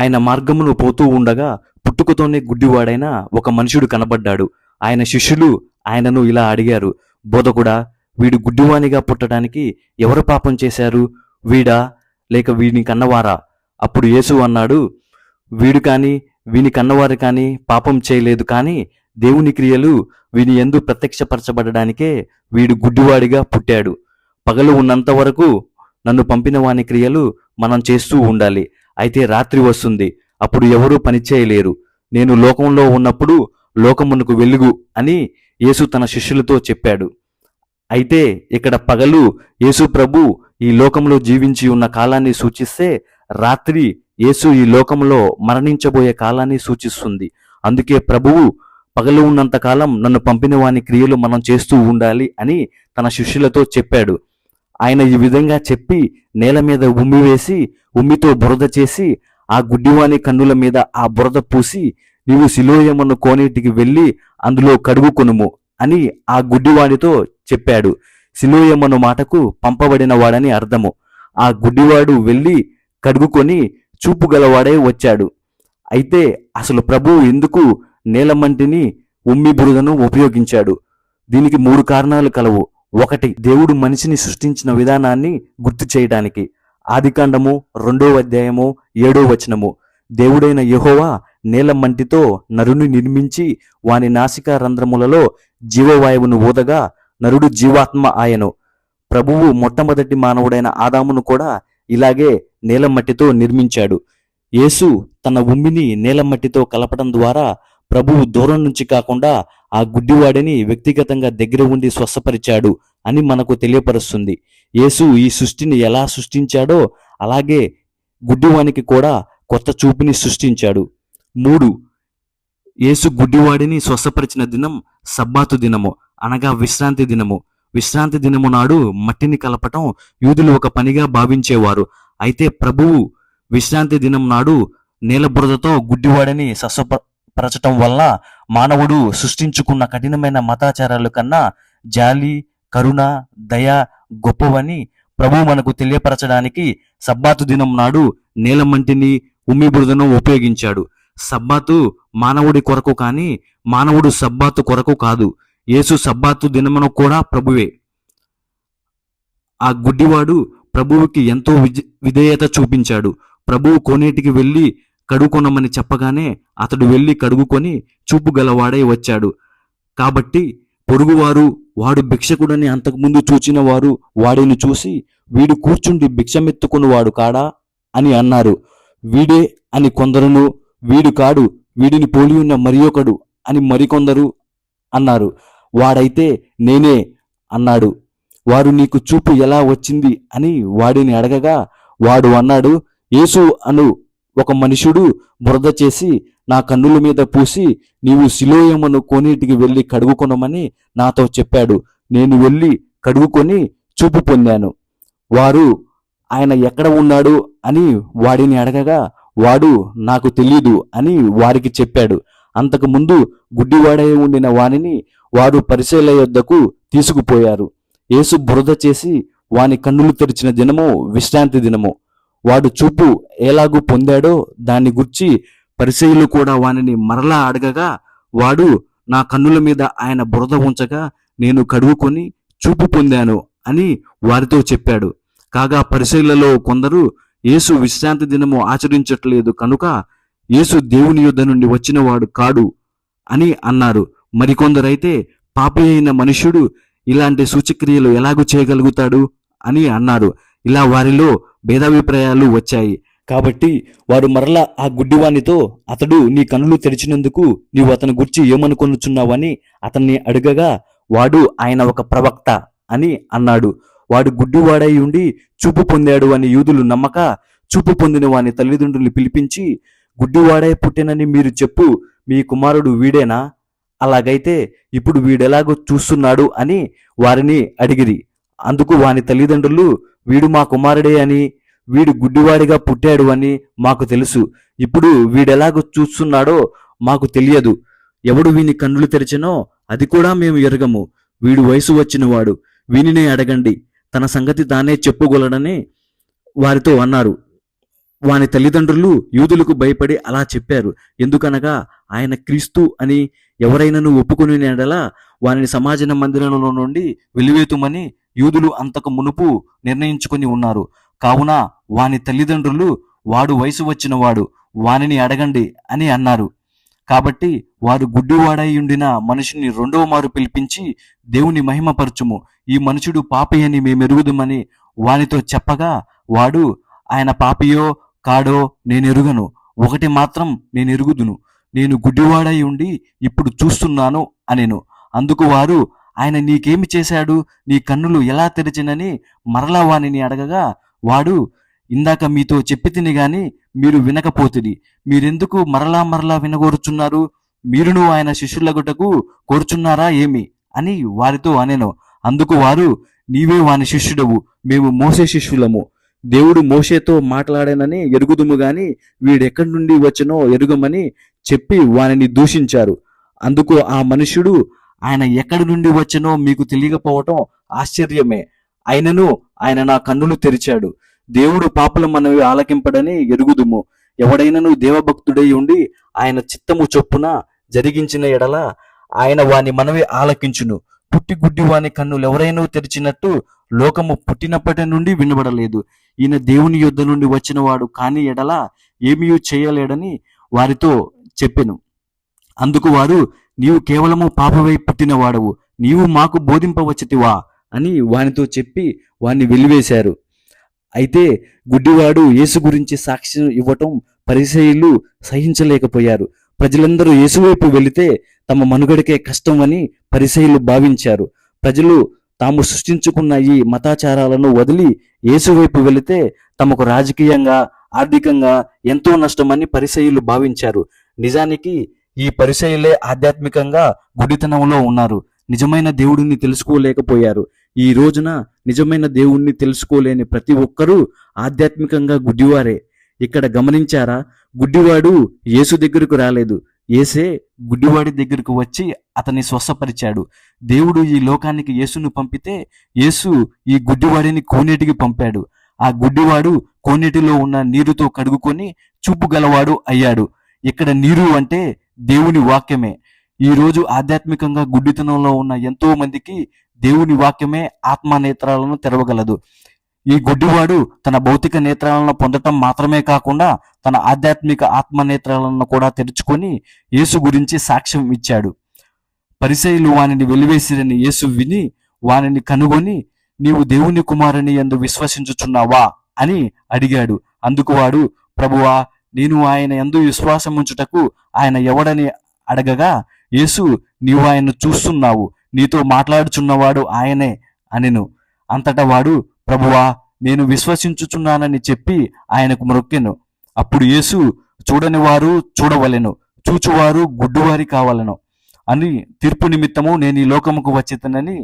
ఆయన మార్గమును పోతూ ఉండగా పుట్టుకతోనే గుడ్డివాడైన ఒక మనుషుడు కనబడ్డాడు. ఆయన శిష్యులు ఆయనను ఇలా అడిగారు, బోధకుడా, వీడు గుడ్డివానిగా పుట్టడానికి ఎవరు పాపం చేశారు, వీడా లేక వీని కన్నవారా? అప్పుడు యేసు అన్నాడు, వీడు కానీ వీని కన్నవారు కానీ పాపం చేయలేదు, కానీ దేవుని క్రియలు వీని యందు ప్రత్యక్షపరచబడడానికే వీడు గుడ్డివాడిగా పుట్టాడు. పగలు ఉన్నంత వరకు నన్ను పంపిన వాని క్రియలు మనం చేస్తూ ఉండాలి. అయితే రాత్రి వస్తుంది, అప్పుడు ఎవరూ పనిచేయలేరు. నేను లోకంలో ఉన్నప్పుడు లోకమునకు వెలుగు అని యేసు తన శిష్యులతో చెప్పాడు. అయితే ఇక్కడ పగలు యేసు ప్రభు ఈ లోకంలో జీవించి ఉన్న కాలాన్ని సూచిస్తే, రాత్రి యేసు ఈ లోకంలో మరణించబోయే కాలాన్ని సూచిస్తుంది. అందుకే ప్రభువు పగలు ఉన్నంత కాలం నన్ను పంపిన వాని క్రియలు మనం చేస్తూ ఉండాలి అని తన శిష్యులతో చెప్పాడు. ఆయన ఈ విధంగా చెప్పి నేల మీద ఉమ్మి వేసి ఉమ్మితో బురద చేసి ఆ గుడ్డివాని కన్నుల మీద ఆ బురద పూసి, నీవు సిలోయమును కోనేటికి వెళ్ళి అందులో కడుగుకొనుము అని ఆ గుడ్డివాడితో చెప్పాడు. సిలోయమను మాటకు పంపబడిన వాడని అర్థము. ఆ గుడ్డివాడు వెళ్ళి కడుగుకొని చూపు గలవాడై వచ్చాడు. అయితే అసలు ప్రభువు ఎందుకు నేలమంటిని ఉమ్మి బురదను ఉపయోగించాడు? దీనికి 3 కారణాలు కలవు. 1, దేవుడు మనిషిని సృష్టించిన విధానాన్ని గుర్తు చేయడానికి. ఆదికాండము 2వ అధ్యాయము 7వ వచనము, దేవుడైన యెహోవా నేల మంటితో నరుని నిర్మించి వాని నాసికా రంధ్రములలో జీవవాయువును ఊదగా నరుడు జీవాత్మ ఆయను. ప్రభువు మొట్టమొదటి మానవుడైన ఆదామును కూడా ఇలాగే నేల మట్టితో నిర్మించాడు. యేసు తన ఉమ్మిని నేల మట్టితో కలపడం ద్వారా ప్రభువు దూరం నుంచి కాకుండా ఆ గుడ్డివాడిని వ్యక్తిగతంగా దగ్గర ఉండి స్వస్థపరిచాడు అని మనకు తెలియపరుస్తుంది. యేసు ఈ సృష్టిని ఎలా సృష్టించాడో అలాగే గుడ్డివానికి కూడా కొత్త చూపుని సృష్టించాడు. 3, యేసు గుడ్డివాడిని స్వస్థపరిచిన దినం సబ్బాతు దినము, అనగా విశ్రాంతి దినము. విశ్రాంతి దినము నాడు మట్టిని కలపటం యూదులు ఒక పనిగా భావించేవారు. అయితే ప్రభువు విశ్రాంతి దినం నాడు నేల బురదతో గుడ్డివాడిని స్వస్థపరచటం వల్ల మానవుడు సృష్టించుకున్న కఠినమైన మతాచారాల కన్నా జాలి, కరుణ, దయ గొప్పవని ప్రభువు మనకు తెలియపరచడానికి సబ్బాతు దినం నాడు నేల మంటిని ఉమ్మి బురదను ఉపయోగించాడు. సబ్బాతు మానవుడి కొరకు కానీ మానవుడు సబ్బాతు కొరకు కాదు. యేసు సబ్బాతు దినమును కూడా ప్రభువే. ఆ గుడ్డివాడు ప్రభువుకి ఎంతో విధేయత చూపించాడు. ప్రభువు కోనేటికి వెళ్ళి కడుగుకొనమని చెప్పగానే అతడు వెళ్ళి కడుగుకొని చూపు గలవాడై వచ్చాడు. కాబట్టి పొరుగువారు వాడు భిక్షకుడని అంతకుముందు చూచిన వారు వాడిని చూసి, వీడు కూర్చుండి భిక్షమెత్తుకునివాడు కాడా అని అన్నారు. వీడే అని కొందరును, వీడు కాడు, వీడిని పోలి ఉన్న మరియొకడు అని మరికొందరు అన్నారు. వాడైతే నేనే అన్నాడు. వారు, నీకు చూపు ఎలా వచ్చింది అని వాడిని అడగగా వాడు అన్నాడు, యేసు అను ఒక మనుషుడు బురద చేసి నా కన్నుల మీద పూసి, నీవు సిలోయమును కోనేటికి వెళ్ళి కడుగుకొనమని నాతో చెప్పాడు. నేను వెళ్ళి కడుగుకొని చూపు పొందాను. వారు, ఆయన ఎక్కడ ఉన్నాడు అని వాడిని అడగగా వాడు, నాకు తెలియదు అని వారికి చెప్పాడు. అంతకుముందు గుడ్డివాడై ఉండిన వానిని వారు పరిసయ్యుల యొద్దకు తీసుకుపోయారు. యేసు బురద చేసి వాని కన్నులు తెరిచిన దినము విశ్రాంతి దినము. వాడు చూపు ఎలాగూ పొందాడో దాన్ని గుర్చి పరిసయ్యులు కూడా వానిని మరలా అడగగా వాడు, నా కన్నుల మీద ఆయన బురద ఉంచగా నేను కడుగుకొని చూపు పొందాను అని వారితో చెప్పాడు. కాగా పరిసయ్యులలో కొందరు, యేసు విశ్రాంతి దినము ఆచరించట్లేదు కనుక యేసు దేవుని యొద్ద నుండి వచ్చినవాడు కాడు అని అన్నారు. మరికొందరైతే, పాపి అయిన మనుష్యుడు ఇలాంటి సూచక్రియలు ఎలాగూ చేయగలుగుతాడు అని అన్నారు. ఇలా వారిలో భేదాభిప్రాయాలు వచ్చాయి. కాబట్టి వారు మరలా ఆ గుడ్డివానితో, అతడు నీ కన్నులు తెరిచినందుకు నీవు అతని గురించి ఏమనుకొనుచున్నావని అతన్ని అడగగా వాడు, ఆయన ఒక ప్రవక్త అని అన్నాడు. వాడు గుడ్డివాడై ఉండి చూపు పొందాడు అని యూదులు నమ్మక చూపు పొందిన వాని తల్లిదండ్రులు పిలిపించి, గుడ్డివాడై పుట్టినని మీరు చెప్పు, మీ కుమారుడు వీడేనా? అలాగైతే ఇప్పుడు వీడెలాగో చూస్తున్నాడు అని వారిని అడిగిరి. అందుకు వాని తల్లిదండ్రులు, వీడు మా కుమారుడే అని, వీడు గుడ్డివాడిగా పుట్టాడు అని మాకు తెలుసు. ఇప్పుడు వీడెలాగో చూస్తున్నాడో మాకు తెలియదు. ఎవడు వీని కన్నులు తెరిచెనో అది కూడా మేము ఎరగము. వీడు వయసు వచ్చినవాడు, వీనినే అడగండి, తన సంగతి తానే చెప్పుగలడని వారితో అన్నారు. వాని తల్లిదండ్రులు యూదులకు భయపడి అలా చెప్పారు. ఎందుకనగా ఆయన క్రీస్తు అని ఎవరైనాను ఒప్పుకుని ఎడలా వానిని సమాజ మందిరంలో నుండి వెలివేతుమని యూదులు అంతకు మునుపు నిర్ణయించుకుని ఉన్నారు. కావున వాని తల్లిదండ్రులు వాడు వయసు వచ్చినవాడు, వానిని అడగండి అని అన్నారు. కాబట్టి వారు గుడ్డివాడై ఉండిన మనిషిని రెండవ మారు పిలిపించి, దేవుని మహిమపరచుము, ఈ మనుషుడు పాపి అని మేమెరుగుదుమని వానితో చెప్పగా, వాడు ఆయన పాపియో కాడో నేనెరుగను, ఒకటి మాత్రం నేనెరుగుదును, నేను గుడ్డివాడై ఉండి ఇప్పుడు చూస్తున్నాను అనెను. అందుకు వారు, ఆయన నీకేమి చేశాడు, నీ కన్నులు ఎలా తెరిచినని మరలా వానిని అడగగా, వాడు, ఇందాక మీతో చెప్పితిని గాని మీరు వినకపోతిరి, మీరెందుకు మరలా మరలా వినగోరుచున్నారు, మీరును ఆయన శిష్యులగుటకు కోరుచున్నారా ఏమి అని వారితో అనెను. అందుకు వారు, నీవే వాని శిష్యుడవు, మేము మోసే శిష్యులము, దేవుడు మోషేతో మాట్లాడానని ఎరుగుదుము గాని వీడెక్కడి నుండి వచ్చనో ఎరుగమని చెప్పి వానిని దూషించారు. అందుకు ఆ మనుష్యుడు, ఆయన ఎక్కడి నుండి వచ్చనో మీకు తెలియకపోవటం ఆశ్చర్యమే, అయినను ఆయన నా కన్నులు తెరిచాడు, దేవుడు పాపుల మనవి ఆలకింపడని ఎరుగుదుము, ఎవడైనను దేవభక్తుడై ఉండి ఆయన చిత్తము చొప్పున జరిగించిన ఎడల ఆయన వాని మనవి ఆలకించును. పుట్టి గుడ్డి వాని కన్నులు ఎవరైనా తెరిచినట్టు లోకము పుట్టినప్పటి నుండి వినబడలేదు. ఈయన దేవుని యొద్ద నుండి వచ్చిన వాడు కాని ఎడల ఏమీ చేయలేడని వారితో చెప్పెను. అందుకు వారు, నీవు కేవలము పాపవై పుట్టిన వాడవు, నీవు మాకు బోధింపవచ్చితివా అని వానితో చెప్పి వాణ్ణి వెలివేశారు. అయితే గుడ్డివాడు యేసు గురించి సాక్ష్యం ఇవ్వటం పరిసయ్యులు సహించలేకపోయారు. ప్రజలందరూ యేసువైపు వెళితే తమ మనుగడకే కష్టం అని పరిసయ్యులు భావించారు. ప్రజలు తాము సృష్టించుకున్న ఈ మతాచారాలను వదిలి యేసువైపు వెళితే తమకు రాజకీయంగా, ఆర్థికంగా ఎంతో నష్టమని పరిసయ్యులు భావించారు. నిజానికి ఈ పరిసయ్యులే ఆధ్యాత్మికంగా గుడితనంలో ఉన్నారు. నిజమైన దేవుడిని తెలుసుకోలేకపోయారు. ఈ రోజున నిజమైన దేవుణ్ణి తెలుసుకోలేని ప్రతి ఒక్కరూ ఆధ్యాత్మికంగా గుడ్డివారే. ఇక్కడ గమనించారా, గుడ్డివాడు యేసు దగ్గరకు రాలేదు, యేసే గుడ్డివాడి దగ్గరకు వచ్చి అతన్ని స్వస్థపరిచాడు. దేవుడు ఈ లోకానికి యేసును పంపితే యేసు ఈ గుడ్డివాడిని కోనేటికి పంపాడు. ఆ గుడ్డివాడు కోనేటిలో ఉన్న నీరుతో కడుగుకొని చూపు గలవాడు అయ్యాడు. ఇక్కడ నీరు అంటే దేవుని వాక్యమే. ఈ రోజు ఆధ్యాత్మికంగా గుడ్డితనంలో ఉన్న ఎంతో మందికి దేవుని వాక్యమే ఆత్మ నేత్రాలను తెరవగలదు. ఈ గుడ్డివాడు తన భౌతిక నేత్రాలను పొందటం మాత్రమే కాకుండా తన ఆధ్యాత్మిక ఆత్మ నేత్రాలను కూడా తెరుచుకొని యేసు గురించి సాక్ష్యం ఇచ్చాడు. పరిసయ్యులు వానిని వెలివేసిరని యేసు విని వానిని కనుగొని, నీవు దేవుని కుమారుని యందు విశ్వసించుచున్నావా అని అడిగాడు. అందుకు వాడు, ప్రభువా, నేను ఆయన యందు విశ్వాసముంచుటకు ఆయన ఎవడని అడగగా, యేసు, నీవు ఆయన్ను చూస్తున్నావు, నీతో మాట్లాడుచున్నవాడు ఆయనే అనెను. అంతటా వాడు, ప్రభువా, నేను విశ్వసించుచున్నానని చెప్పి ఆయనకు మ్రొక్కెను. అప్పుడు యేసు, చూడని వారు చూడవలెను, చూచువారు గుడ్డివారి కావలెను అని తీర్పు నిమిత్తము నేను ఈ లోకముకు వచ్చేతనని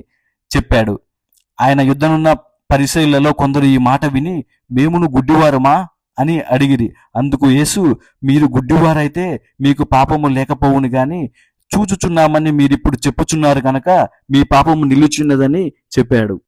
చెప్పాడు. ఆయన యుద్ధనున్న పరిసయ్యులలో కొందరు ఈ మాట విని, మేమును గుడ్డివారమా అని అడిగిరి. అందుకు యేసు, మీరు గుడ్డివారైతే మీకు పాపము లేకపోవును గాని చూచుచున్నామని మీరిప్పుడు చెప్పుచున్నారు గనక మీ పాపము నిలుచున్నదని చెప్పాడు.